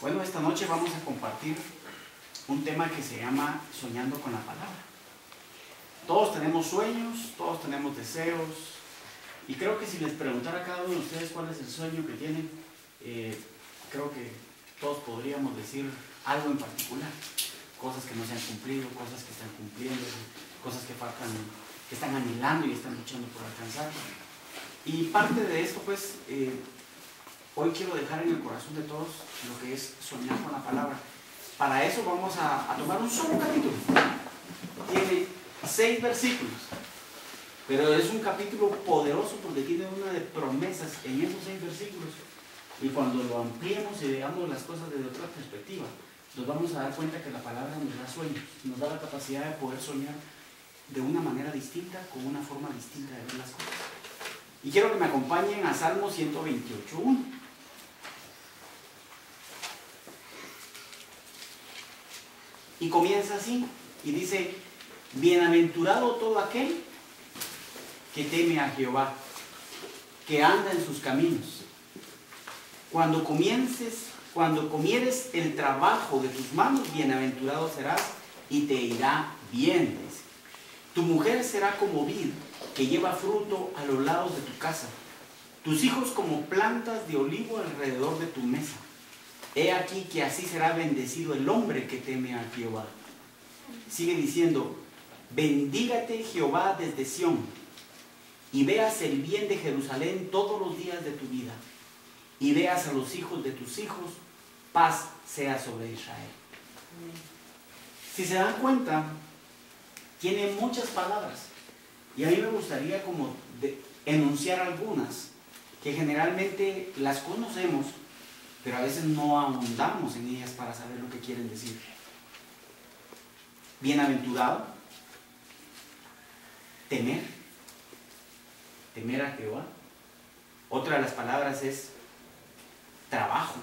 Bueno, esta noche vamos a compartir un tema que se llama Soñando con la Palabra. Todos tenemos sueños, todos tenemos deseos, y creo que si les preguntara a cada uno de ustedes cuál es el sueño que tienen, creo que todos podríamos decir algo en particular. Cosas que no se han cumplido, cosas que están cumpliendo, cosas que faltan, que están anhelando y están luchando por alcanzar. Y parte de esto, pues, hoy quiero dejar en el corazón de todos lo que es soñar con la palabra. Para eso vamos a tomar un solo capítulo. Tiene 6 versículos, pero es un capítulo poderoso porque tiene una de promesas en esos 6 versículos. Y cuando lo ampliemos y veamos las cosas desde otra perspectiva, nos vamos a dar cuenta que la palabra nos da sueños, nos da la capacidad de poder soñar de una manera distinta, con una forma distinta de ver las cosas. Y quiero que me acompañen a Salmo 128:1. Y comienza así, y dice: bienaventurado todo aquel que teme a Jehová, que anda en sus caminos. Cuando comieres el trabajo de tus manos, bienaventurado serás y te irá bien. Dice: tu mujer será como vid que lleva fruto a los lados de tu casa, tus hijos como plantas de olivo alrededor de tu mesa. He aquí que así será bendecido el hombre que teme a Jehová. Sigue diciendo: bendígate Jehová desde Sión, y veas el bien de Jerusalén todos los días de tu vida, y veas a los hijos de tus hijos, paz sea sobre Israel. Si se dan cuenta, tiene muchas palabras, y a mí me gustaría como enunciar algunas que generalmente las conocemos, pero a veces no ahondamos en ellas para saber lo que quieren decir. Bienaventurado, temer a Jehová. Otra de las palabras es trabajo.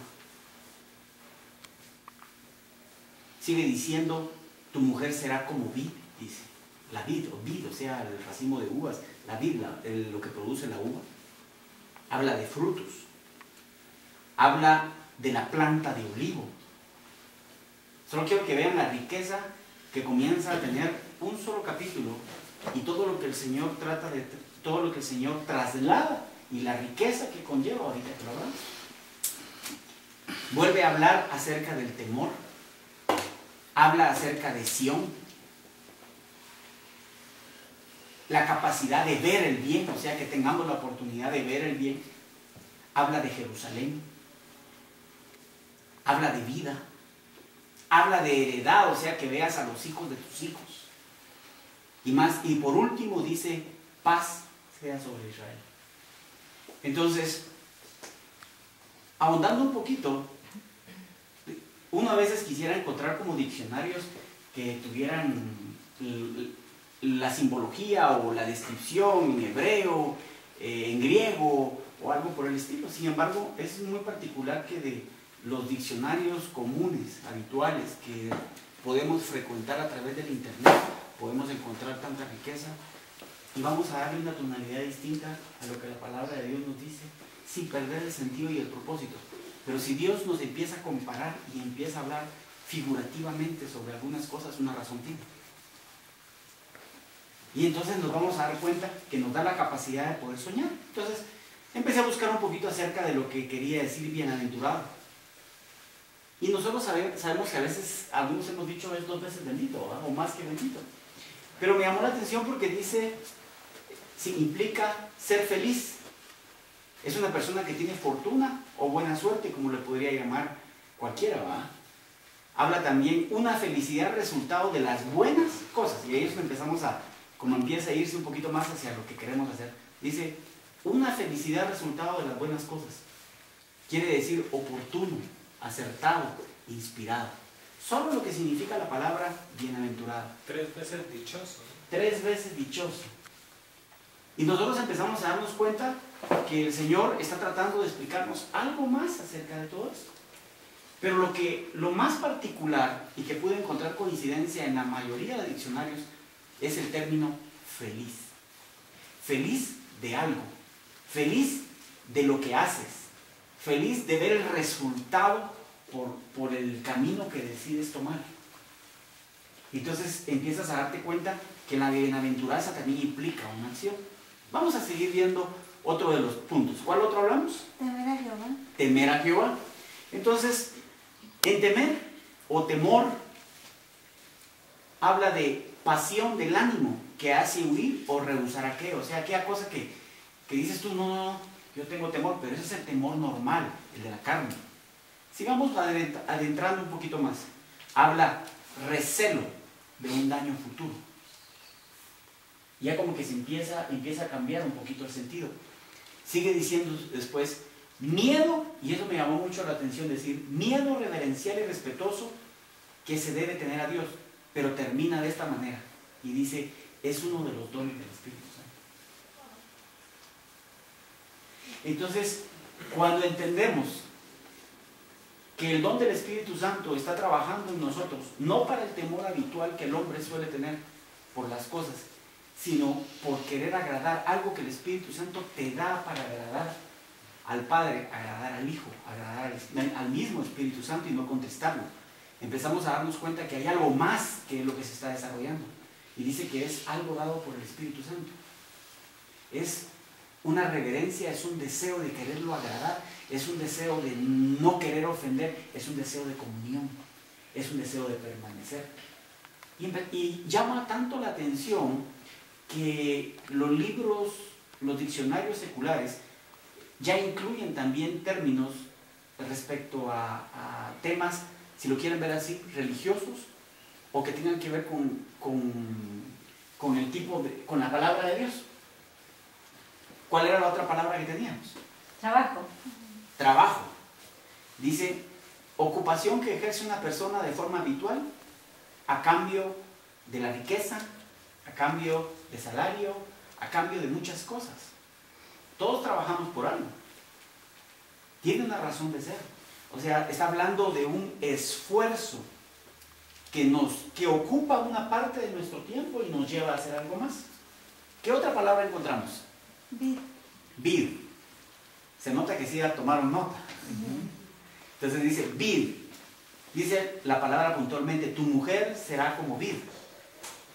Sigue diciendo: tu mujer será como vid, dice. La vid, o sea, el racimo de uvas, la vid, lo que produce la uva. Habla de frutos. Habla de la planta de olivo. Solo quiero que vean la riqueza que comienza a tener un solo capítulo y todo lo que el Señor todo lo que el Señor traslada y la riqueza que conlleva ahorita que lo hablamos. Vuelve a hablar acerca del temor. Habla acerca de Sión. La capacidad de ver el bien, o sea, que tengamos la oportunidad de ver el bien. Habla de Jerusalén. Habla de vida. Habla de heredad, o sea, que veas a los hijos de tus hijos. Y por último dice: paz sea sobre Israel. Entonces, ahondando un poquito, uno a veces quisiera encontrar como diccionarios que tuvieran la simbología o la descripción en hebreo, en griego o algo por el estilo. Sin embargo, es muy particular que de los diccionarios comunes, habituales, que podemos frecuentar a través del internet, podemos encontrar tanta riqueza, y vamos a darle una tonalidad distinta a lo que la palabra de Dios nos dice, sin perder el sentido y el propósito. Pero si Dios nos empieza a comparar y empieza a hablar figurativamente sobre algunas cosas, una razón tiene. Y entonces nos vamos a dar cuenta que nos da la capacidad de poder soñar. Entonces empecé a buscar un poquito acerca de lo que quería decir bienaventurado. Y nosotros sabemos que a veces algunos hemos dicho es 2 veces bendito, ¿verdad? O más que bendito. Pero me llamó la atención porque dice, implica ser feliz. Es una persona que tiene fortuna o buena suerte, como le podría llamar cualquiera, ¿verdad? Habla también una felicidad resultado de las buenas cosas. Y ahí es donde empezamos como empieza a irse un poquito más hacia lo que queremos hacer. Dice, una felicidad resultado de las buenas cosas. Quiere decir oportuno, acertado, inspirado. Solo lo que significa la palabra bienaventurado. 3 veces dichoso. 3 veces dichoso. Y nosotros empezamos a darnos cuenta que el Señor está tratando de explicarnos algo más acerca de todo esto. Pero lo más particular, y que pude encontrar coincidencia en la mayoría de diccionarios, es el término feliz. Feliz de algo. Feliz de lo que haces. Feliz de ver el resultado por el camino que decides tomar. Entonces empiezas a darte cuenta que la bienaventuranza también implica una acción. Vamos a seguir viendo otro de los puntos. ¿Cuál otro hablamos? Temer a Jehová. Temer a Jehová. Entonces, en temer o temor habla de pasión del ánimo que hace huir o rehusar aquello. O sea, aquella cosa que dices tú, no, yo tengo temor, pero ese es el temor normal, el de la carne. Sigamos adentrando un poquito más. Habla recelo de un daño futuro. Ya como que se empieza a cambiar un poquito el sentido. Sigue diciendo después, miedo, y eso me llamó mucho la atención, decir, miedo reverencial y respetuoso que se debe tener a Dios, pero termina de esta manera, y dice, es uno de los dones del Espíritu Santo. Entonces, cuando entendemos que el don del Espíritu Santo está trabajando en nosotros, no para el temor habitual que el hombre suele tener por las cosas, sino por querer agradar, algo que el Espíritu Santo te da para agradar al Padre, agradar al Hijo, agradar al mismo Espíritu Santo y no contestarlo. Empezamos a darnos cuenta que hay algo más que lo que se está desarrollando. Y dice que es algo dado por el Espíritu Santo. Es una reverencia, es un deseo de quererlo agradar, es un deseo de no querer ofender, es un deseo de comunión, es un deseo de permanecer. Y llama tanto la atención que los libros, los diccionarios seculares ya incluyen también términos respecto a temas, si lo quieren ver así, religiosos o que tengan que ver con el tipo con la palabra de Dios. ¿Cuál era la otra palabra que teníamos? Trabajo. Trabajo. Dice, ocupación que ejerce una persona de forma habitual a cambio de la riqueza, a cambio de salario, a cambio de muchas cosas. Todos trabajamos por algo. Tiene una razón de ser. O sea, está hablando de un esfuerzo que ocupa una parte de nuestro tiempo y nos lleva a hacer algo más. ¿Qué otra palabra encontramos? Vid. Vid. Se nota que sí ya tomaron nota. Entonces dice vid. Dice la palabra puntualmente, tu mujer será como vid.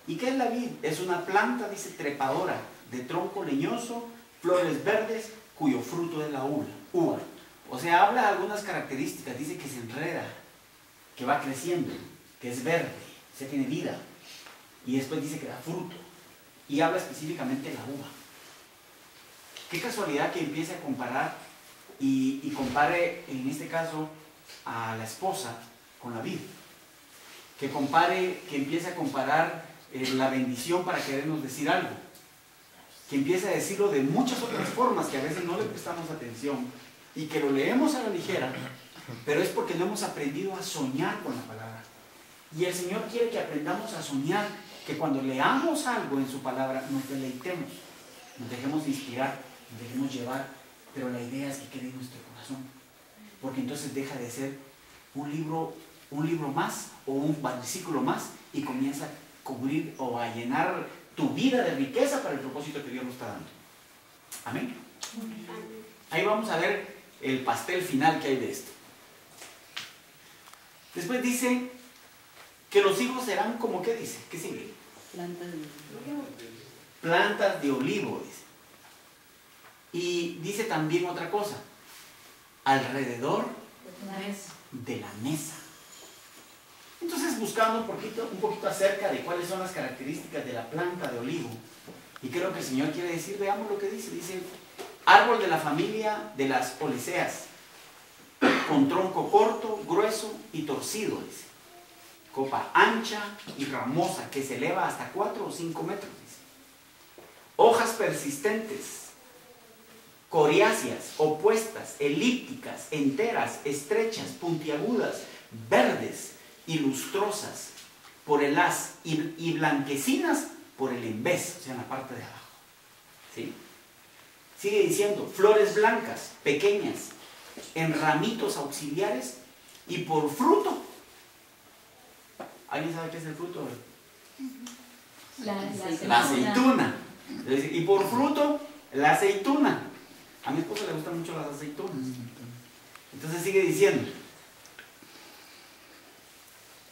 ¿Y qué es la vid? Es una planta, dice, trepadora, de tronco leñoso, flores verdes, cuyo fruto es la uva. O sea, habla de algunas características, dice que se enreda, que va creciendo, que es verde, o sea, tiene vida. Y después dice que da fruto. Y habla específicamente de la uva. Qué casualidad que empiece a comparar y compare, en este caso, a la esposa con la vid. Que empiece a comparar la bendición para querernos decir algo. Que empiece a decirlo de muchas otras formas que a veces no le prestamos atención y que lo leemos a la ligera, pero es porque no hemos aprendido a soñar con la palabra. Y el Señor quiere que aprendamos a soñar, que cuando leamos algo en su palabra nos deleitemos, nos dejemos inspirar, nos dejemos llevar, pero la idea es que quede en nuestro corazón, porque entonces deja de ser un libro más o un versículo más y comienza a cubrir o a llenar tu vida de riqueza para el propósito que Dios nos está dando. Amén. Ahí vamos a ver el pastel final que hay de esto. Después dice que los hijos serán como, ¿qué dice? ¿Qué sigue? Plantas de olivo. Plantas de olivo, dice. Y dice también otra cosa, alrededor de la mesa. Entonces, buscando un poquito acerca de cuáles son las características de la planta de olivo, y creo que el Señor quiere decir, veamos lo que dice. Dice, árbol de la familia de las oliceas, con tronco corto, grueso y torcido, dice. Copa ancha y ramosa, que se eleva hasta 4 o 5 metros, dice. Hojas persistentes, coriáceas, opuestas, elípticas, enteras, estrechas, puntiagudas, verdes y lustrosas por el haz y blanquecinas por el embés, o sea, en la parte de abajo. ¿Sí? Sigue diciendo, flores blancas, pequeñas, en ramitos auxiliares y por fruto. ¿Alguien sabe qué es el fruto? La aceituna. Y por fruto, la aceituna. A mi esposo le gustan mucho las aceitunas. Entonces sigue diciendo,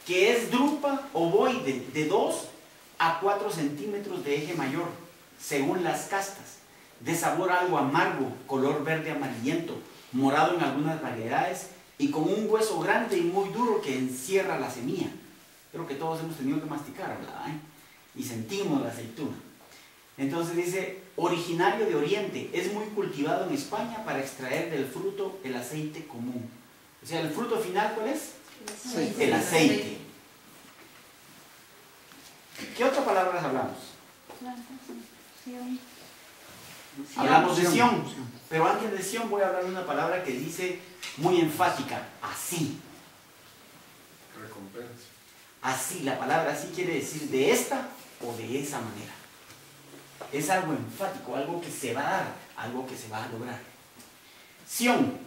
que es drupa ovoide de 2 a 4 centímetros de eje mayor, según las castas, de sabor algo amargo, color verde amarillento, morado en algunas variedades y con un hueso grande y muy duro que encierra la semilla. Creo que todos hemos tenido que masticar, ¿verdad? Y sentimos la aceituna. Entonces dice, originario de Oriente, es muy cultivado en España para extraer del fruto el aceite común. O sea, ¿el fruto final cuál es? El aceite. ¿Qué otras palabras hablamos? Hablamos de Sión, pero antes de Sión voy a hablar de una palabra que dice muy enfática, así. Recompensa. Así, la palabra así quiere decir de esta o de esa manera. Es algo enfático, algo que se va a dar, algo que se va a lograr. Sión,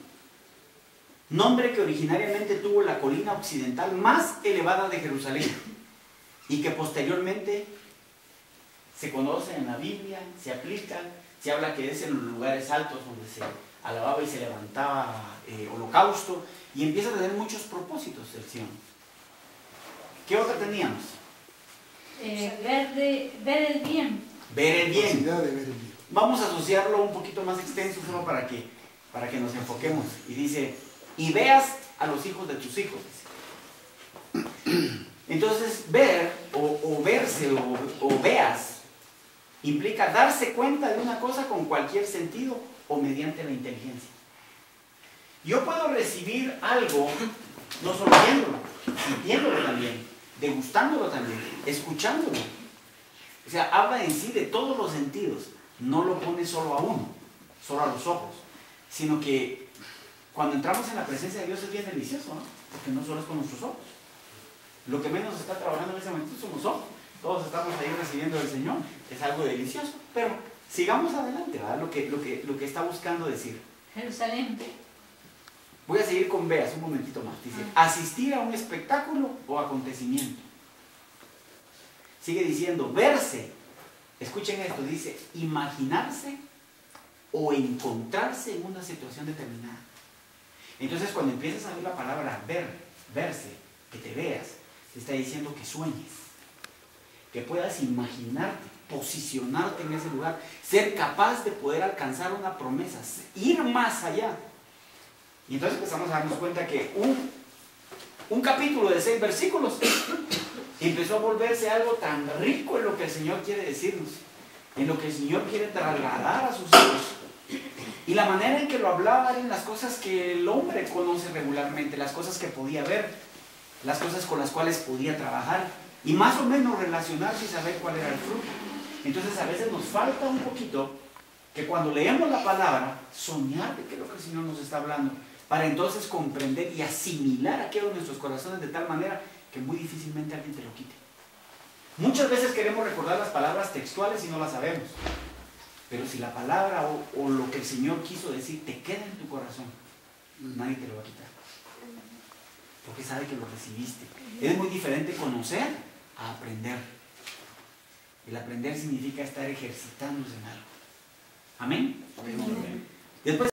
nombre que originariamente tuvo la colina occidental más elevada de Jerusalén y que posteriormente se conoce en la Biblia, se aplica, se habla que es en los lugares altos donde se alababa y se levantaba holocausto y empieza a tener muchos propósitos el Sión. ¿Qué otra teníamos? Ver el bien. Ver el bien. Capacidad de ver el bien. Vamos a asociarlo un poquito más extenso solo para que nos enfoquemos. Y dice, y veas a los hijos de tus hijos. Entonces, ver o verse o veas implica darse cuenta de una cosa con cualquier sentido o mediante la inteligencia. Yo puedo recibir algo no solo viéndolo, sintiéndolo también, degustándolo también, escuchándolo. O sea, habla en sí de todos los sentidos. No lo pone solo a uno, solo a los ojos, sino que cuando entramos en la presencia de Dios es bien delicioso, ¿no? Porque no solo es con nuestros ojos. Lo que menos está trabajando en ese momento son los ojos. Todos estamos ahí recibiendo del Señor. Es algo delicioso. Pero sigamos adelante, ¿verdad? Lo que está buscando decir. Jerusalén. Voy a seguir con Beas un momentito más. Dice, asistir a un espectáculo o acontecimiento. Sigue diciendo, verse. Escuchen esto, dice, imaginarse o encontrarse en una situación determinada. Entonces, cuando empiezas a ver la palabra ver, verse, que te veas, te está diciendo que sueñes, que puedas imaginarte, posicionarte en ese lugar, ser capaz de poder alcanzar una promesa, ir más allá. Y entonces empezamos a darnos cuenta que un capítulo de 6 versículos empezó a volverse algo tan rico en lo que el Señor quiere decirnos, en lo que el Señor quiere trasladar a sus hijos. Y la manera en que lo hablaba eran las cosas que el hombre conoce regularmente, las cosas que podía ver, las cosas con las cuales podía trabajar y más o menos relacionarse y saber cuál era el fruto. Entonces a veces nos falta un poquito que cuando leemos la palabra, soñar de qué es lo que el Señor nos está hablando, para entonces comprender y asimilar aquello en nuestros corazones de tal manera que muy difícilmente alguien te lo quite. Muchas veces queremos recordar las palabras textuales y no las sabemos. Pero si la palabra o lo que el Señor quiso decir te queda en tu corazón, nadie te lo va a quitar. Porque sabe que lo recibiste. Es muy diferente conocer a aprender. El aprender significa estar ejercitándose en algo. ¿Amén? Amén. Después